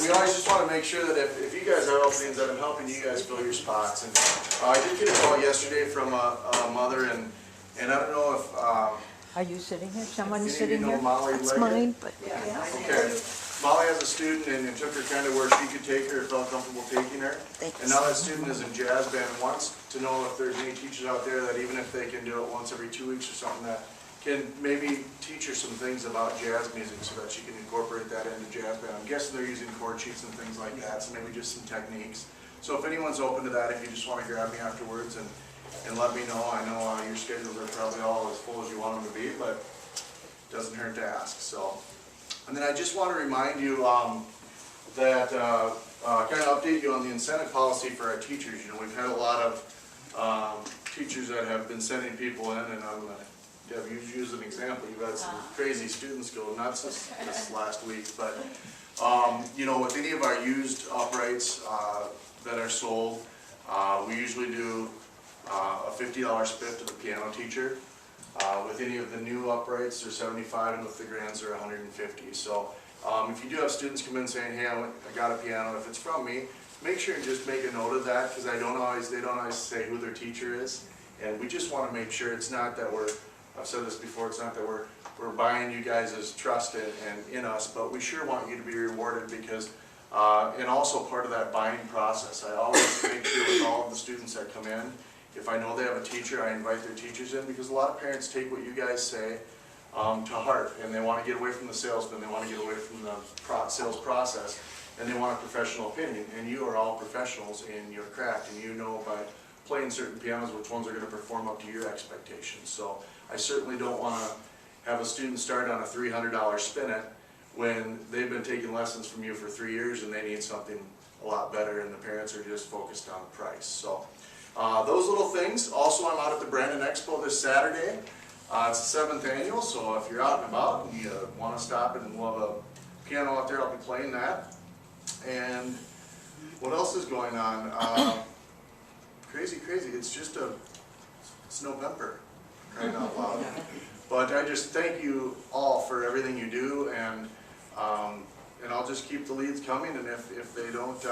we always just want to make sure that if you guys have openings, that I'm helping you guys fill your spots. And I did get a call yesterday from a mother, and I don't know if Are you sitting here? Someone any of sitting you know here? Molly That's Leggett? mine, but Okay. Molly has a student and took her kind of where she could take her, felt comfortable taking her. Thanks. And now that student is in jazz band and wants to know if there's any teachers out there that even if they can do it once every 2 weeks or something, that can maybe teach her some things about jazz music so that she can incorporate that into jazz band. I'm guessing they're using chord sheets and things like that, so maybe just some techniques. So if anyone's open to that, if you just want to grab me afterwards and let me know. I know your schedules are probably all as full as you want them to be, but it doesn't hurt to ask. So, and then I just want to remind you that kind of update you on the incentive policy for our teachers. You know, we've had a lot of teachers that have been sending people in, and I'm going to use an example. You've had some crazy students go nuts this last week, but you know, with any of our used uprights that are sold, we usually do a $50 split to the piano teacher. With any of the new uprights, they're $75, and with the grands, they're $150. So if you do have students come in saying, hey, I got a piano, if it's from me, make sure and just make a note of that, because they don't always say who their teacher is. And we just want to make sure it's not that I've said this before, it's not that we're buying you guys as trust and in us, but we sure want you to be rewarded, because and also part of that buying process, I always make sure with all of the students that come in, if I know they have a teacher, I invite their teachers in, because a lot of parents take what you guys say to heart, and they want to get away from the salesman, they want to get away from the sales process, and they want a professional opinion. And you are all professionals in your craft, and you know by playing certain pianos which ones are going to perform up to your expectations. So I certainly don't want to have a student start on a $300 spin-it when they've been taking lessons from you for 3 years and they need something a lot better, and the parents are just focused on the price. So those little things. Also, I'm out at the Brandon Expo this Saturday. It's the 7th annual, so if you're out and about and you want to stop and we'll have a piano out there, I'll be playing that. And what else is going on? Crazy. It's November, crying out loud. But I just thank you all for everything you do, and I'll just keep the leads coming. And if they don't,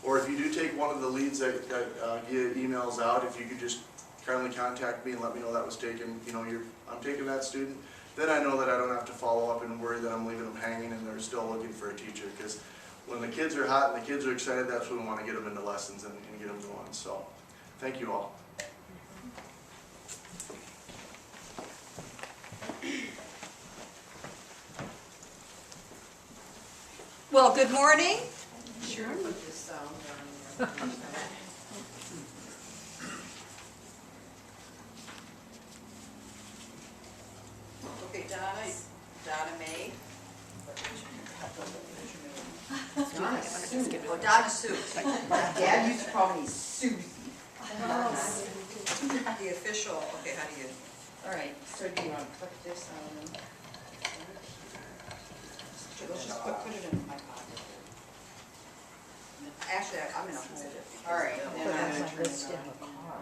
or if you do take one of the leads that get emails out, if you could just kindly contact me and let me know that was taken. You know, I'm taking that student. Then I know that I don't have to follow up and worry that I'm leaving them hanging and they're still looking for a teacher. Because when the kids are hot and the kids are excited, that's when we want to get them into lessons and get them going. So, thank you all. Well, good morning. sure. Put this sound on. Okay, Donna May. Oh, Donna Sue. My dad used to call me Susie. The official, okay, how do you? All right, so do you want to put this on? Let's just put it in my pocket. Actually, I'm gonna hold it. All right, Put then I'm my gonna turn list it in on. the car.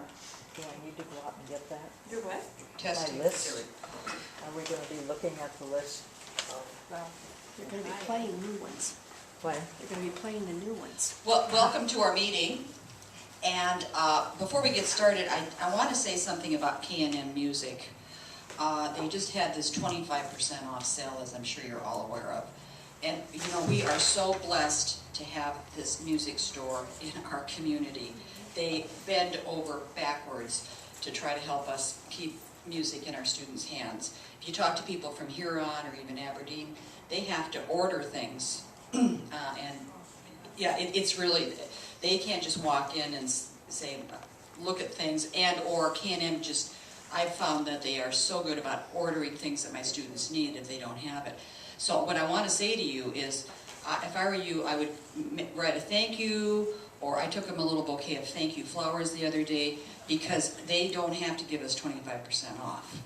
Do I need to go out and get that? Do what? Testing. My list? Are we going to be looking at the list? Well, you're gonna be playing new ones. When? You're gonna be playing the new ones. Well, welcome to our meeting. And before we get started, I want to say something about K&M Music. They just had this 25% off sale, as I'm sure you're all aware of. And, you know, we are so blessed to have this music store in our community. They bend over backwards to try to help us keep music in our students' hands. If you talk to people from Huron or even Aberdeen, they have to order things. And yeah, it's really, they can't just walk in and say, look at things, and or K&M just, I've found that they are so good about ordering things that my students need if they don't have it. So what I want to say to you is, if I were you, I would write a thank you, or I took them a little bouquet of thank you flowers the other day, because they don't have to give us 25% off.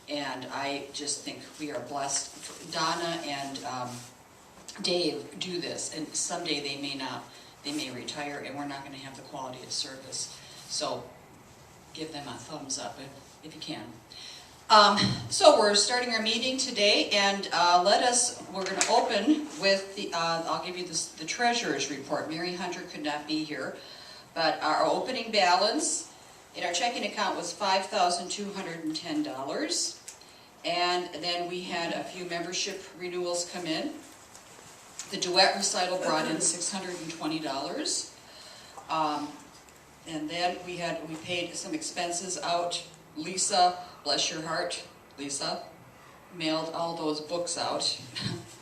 And I just think we are blessed. Donna and Dave do this, and someday they may not, they may retire, and we're not going to have the quality of service. So give them a thumbs up if you can. So we're starting our meeting today, and we're going to open with I'll give you the treasurer's report. Mary Hunter could not be here, but our opening balance in our checking account was $5,210, and then we had a few membership renewals come in. The duet recital brought in $620, and then we paid some expenses out. Lisa, bless your heart, Lisa, mailed all those books out.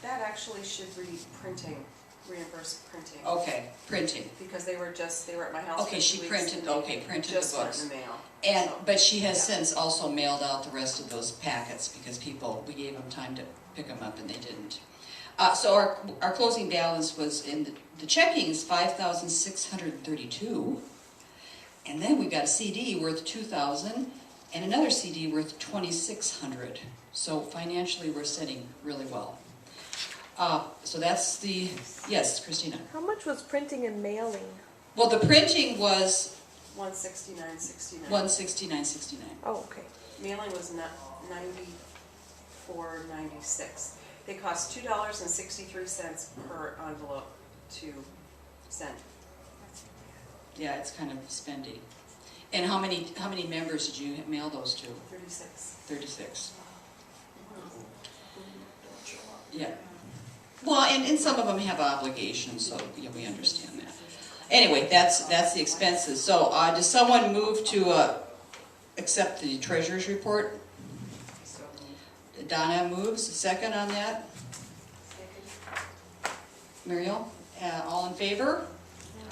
That actually should be printing, reimbursed printing. Okay, printing. Because they were at my house Okay, for she 2 weeks printed, and okay, they printed just the went books. in the mail. And, So, but she has yeah. since also mailed out the rest of those packets because we gave them time to pick them up and they didn't. So our closing balance was in the checking is $5,632. And then we got a CD worth $2,000 and another CD worth $2,600. So financially we're sitting really well. So that's yes, Christina. How much was printing and mailing? Well, the printing was $169.69. $169.69. Oh, okay. Mailing was $94.96. They cost $2.63 per envelope to send. Yeah, it's kind of spendy. And how many members did you mail those to? 36. 36. Yeah. Well, and some of them have obligations, so yeah, we understand that. Anyway, that's the expenses. So, does someone move to accept the treasurer's report? So, Donna moves. A second on that? Muriel? All in favor?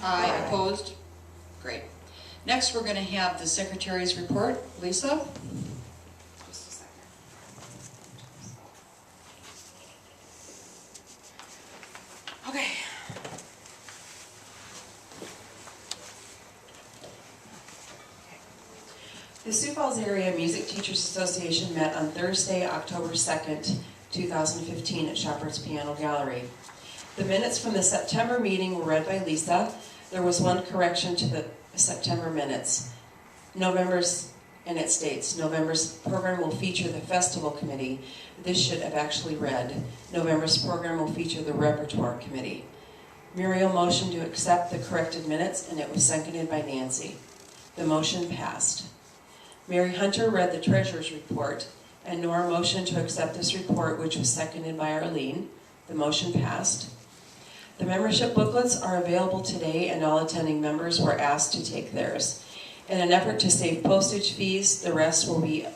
Aye. Opposed? Great. Next, we're going to have the secretary's report. Lisa? just a second. Okay. The Sioux Falls Area Music Teachers Association met on Thursday, October 2nd, 2015 at Shepherd's Piano Gallery. The minutes from the September meeting were read by Lisa. There was one correction to the September minutes. And it states, November's program will feature the festival committee. This should have actually read, November's program will feature the repertoire committee. Muriel motioned to accept the corrected minutes, and it was seconded by Nancy. The motion passed. Mary Hunter read the treasurer's report, and Nora motioned to accept this report, which was seconded by Arlene. The motion passed. The membership booklets are available today, and all attending members were asked to take theirs. In an effort to save postage fees, the rest will be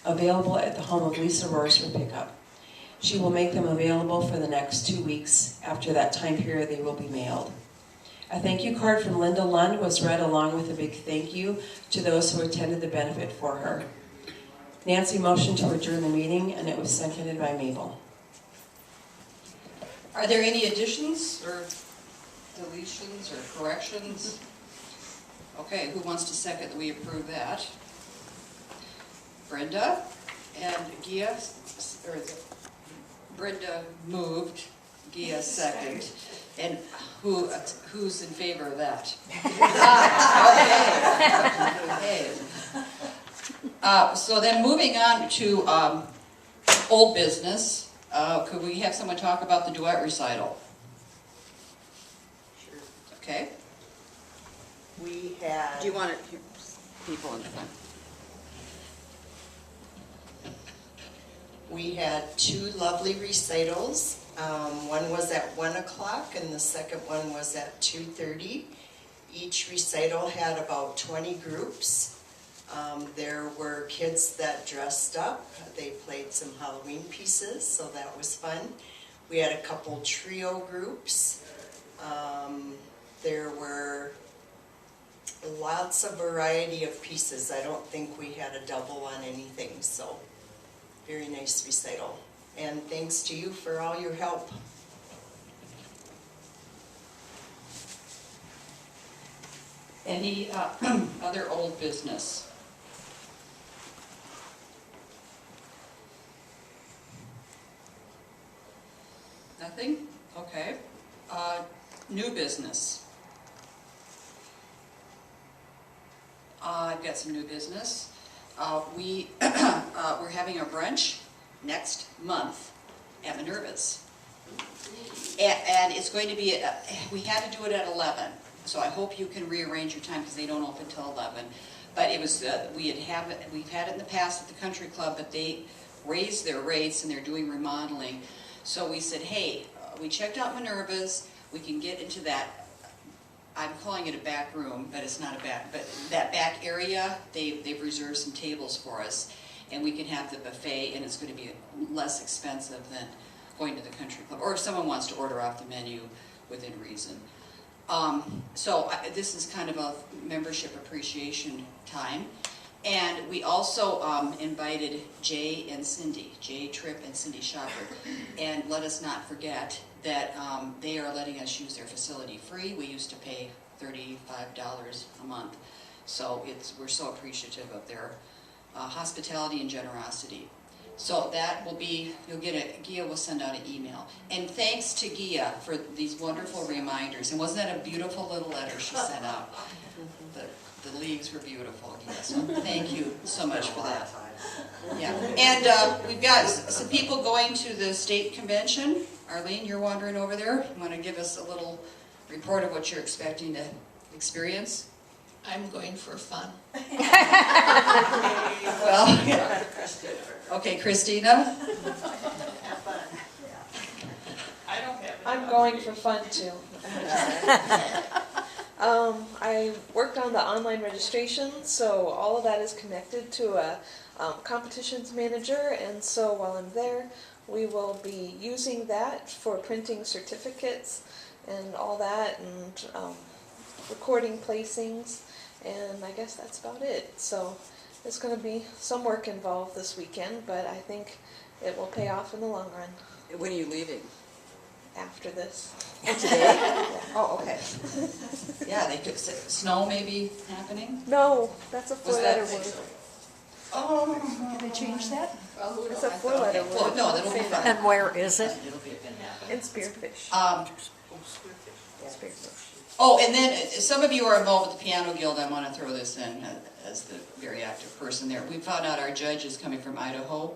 available at the home of Lisa Roars for pickup. She will make them available for the next 2 weeks. After that time period, they will be mailed. A thank you card from Linda Lund was read along with a big thank you to those who attended the benefit for her. Nancy motioned to adjourn the meeting, and it was seconded by Mabel. Are there any additions or deletions or corrections? Okay, who wants to second that we approve that? Brenda and Gia, or is it Brenda moved, Gia second. And who's in favor of that? Okay. So then moving on to old business, could we have someone talk about the duet recital? Sure. Okay. We had. Do you want people in the front? We had 2 lovely recitals. One was at 1 o'clock and the second one was at 2:30. Each recital had about 20 groups. There were kids that dressed up. They played some Halloween pieces, so that was fun. We had a couple trio groups. There were lots of variety of pieces. I don't think we had a double on anything, so very nice recital. And thanks to you for all your help. Any other old business? Nothing? Okay. New business. I've got some new business. we're having a brunch next month at Minerva's. And it's going to be, we had to do it at 11, so I hope you can rearrange your time because they don't open till 11. But it was, we've had it in the past at the country club, but they raised their rates and they're doing remodeling. So we said, hey, we checked out Minerva's, we can get into that, I'm calling it a back room, but it's not a back, but that back area, they've reserved some tables for us. And we can have the buffet, and it's going to be less expensive than going to the country club, or if someone wants to order off the menu within reason. This is kind of a membership appreciation time. And we also invited Jay and Cindy, Jay Tripp and Cindy Shopper. And let us not forget that they are letting us use their facility free. We used to pay $35 a month. So we're so appreciative of their hospitality and generosity. So that will be, Gia will send out an email. And thanks to Gia for these wonderful reminders. And wasn't that a beautiful little letter she sent out? The leaves were beautiful, Gia. So thank you so much for that. Yeah. And we've got some people going to the state convention. Arlene, you're wandering over there. You want to give us a little report of what you're expecting to experience? I'm going for fun. Well, yeah. Okay, Christina? I don't have I'm going for fun too. I worked on the online registration, so all of that is connected to a competitions manager, and so while I'm there, we will be using that for printing certificates and all that, and recording placings, and I guess that's about it. So there's going to be some work involved this weekend, but I think it will pay off in the long run When are you leaving? after this. Today? Oh, okay. Yeah, they could, snow maybe happening? No, that's a Was that- four-letter word. Oh. Can they change that? It's a four-letter Okay, word. well, no, that'll be fun. And where is it? In Spearfish. Spearfish. Oh, and then some of you are involved with the Piano Guild. I want to throw this in as the very active person there. We found out our judge is coming from Idaho.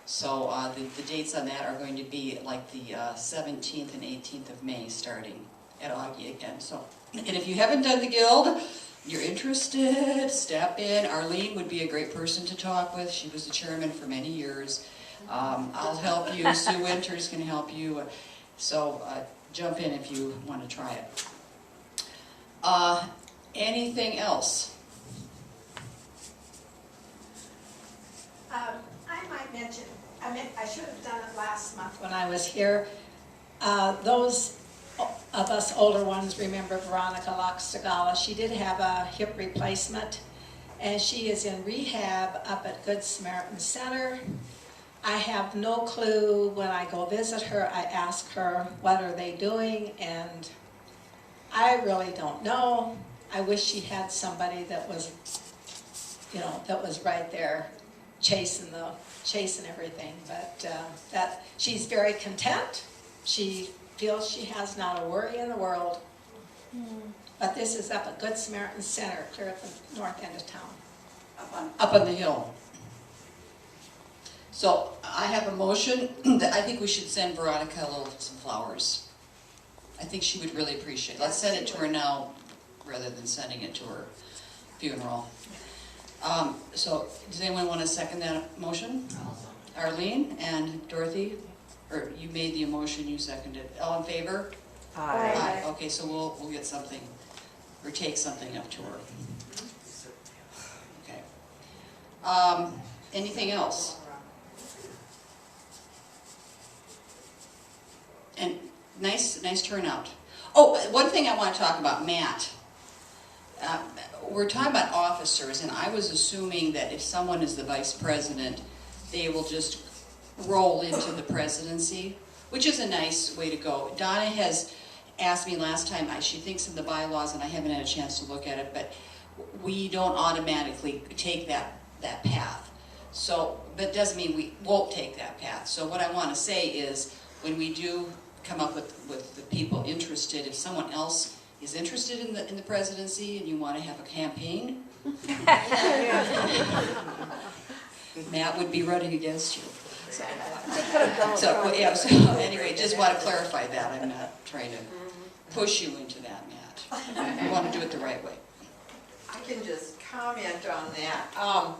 So the dates on that are going to be like the 17th and 18th of May starting at Augie again. So, and if you haven't done the Guild, you're interested, step in. Arlene would be a great person to talk with. She was the chairman for many years. I'll help you. Sue Winters can help you. So jump in if you want to try it. Anything else? I might mention, I should have done it last month when I was here. Those of us older ones remember Veronica Loxtagala. She did have a hip replacement, and she is in rehab up at Good Samaritan Center. I have no clue. When I go visit her, I ask her, what are they doing? And I really don't know. I wish she had somebody that was, that was right there chasing everything. But that she's very content. She feels she has not a worry in the world. But this is up at Good Samaritan Center, clear at the north end of town. Up on the hill. So I have a motion that I think we should send Veronica some flowers. I think she would really appreciate it. Let's send it to her now rather than sending it to her funeral. So does anyone want to second that motion? Arlene and Dorothy? Or you made the motion, you seconded. All in favor? Aye. Okay, so we'll get something, or take something up to her. Okay. Anything else? And nice turnout. Oh, one thing I want to talk about, Matt. We're talking about officers, and I was assuming that if someone is the vice president, they will just roll into the presidency, which is a nice way to go. Donna has asked me last time, she thinks in the bylaws, and I haven't had a chance to look at it, but we don't automatically take that path. So, but it doesn't mean we won't take that path. So what I want to say is, when we do come up with the people interested, if someone else is interested in the presidency and you want to have a campaign, Matt would be running against you. So, yeah, so anyway, just want to clarify that. I'm not trying to push you into that, Matt. You want to do it the right way. I can just comment on that.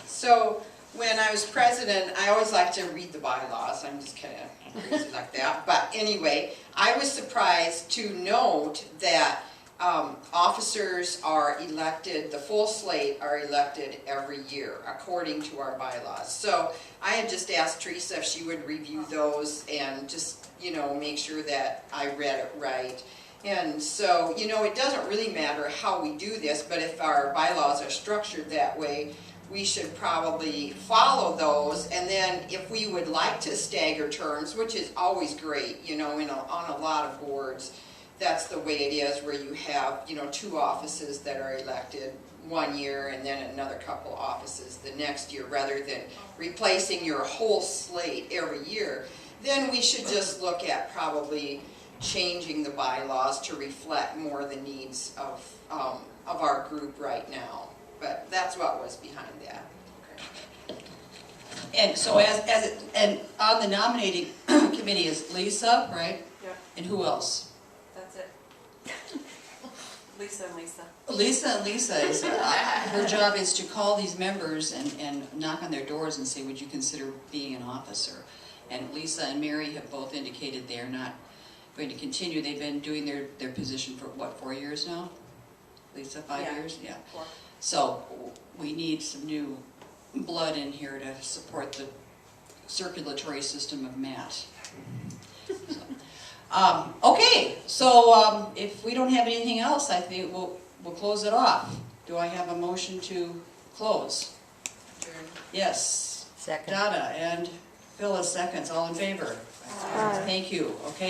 So when I was president, I always like to read the bylaws. I'm just kind of crazy like that. But anyway, I was surprised to note that officers are elected, the full slate are elected every year according to our bylaws. So I had just asked Teresa if she would review those and just, you know, make sure that I read it right. And so, you know, it doesn't really matter how we do this, but if our bylaws are structured that way, we should probably follow those. And then if we would like to stagger terms, which is always great, you know, on a lot of boards, that's the way it is, where you have, you know, 2 offices that are elected one year and then another couple offices the next year, rather than replacing your whole slate every year. Then we should just look at probably changing the bylaws to reflect more the needs of our group right now. But that's what was behind that. Okay. And so and on the nominating committee is Lisa, right? Yep, And who else? that's it. Lisa and Lisa. Lisa and Lisa is, her job is to call these members and knock on their doors and say, would you consider being an officer? And Lisa and Mary have both indicated they're not going to continue. They've been doing their position for, what, 4 years now? Lisa, 5 years? Yeah. 4. So we need some new blood in here to support the circulatory system of Matt. Okay, so if we don't have anything else, I think we'll close it off. Do I have a motion to close? Yes. Second. Donna and Phyllis seconds. All in favor? Aye. Thank you. Okay.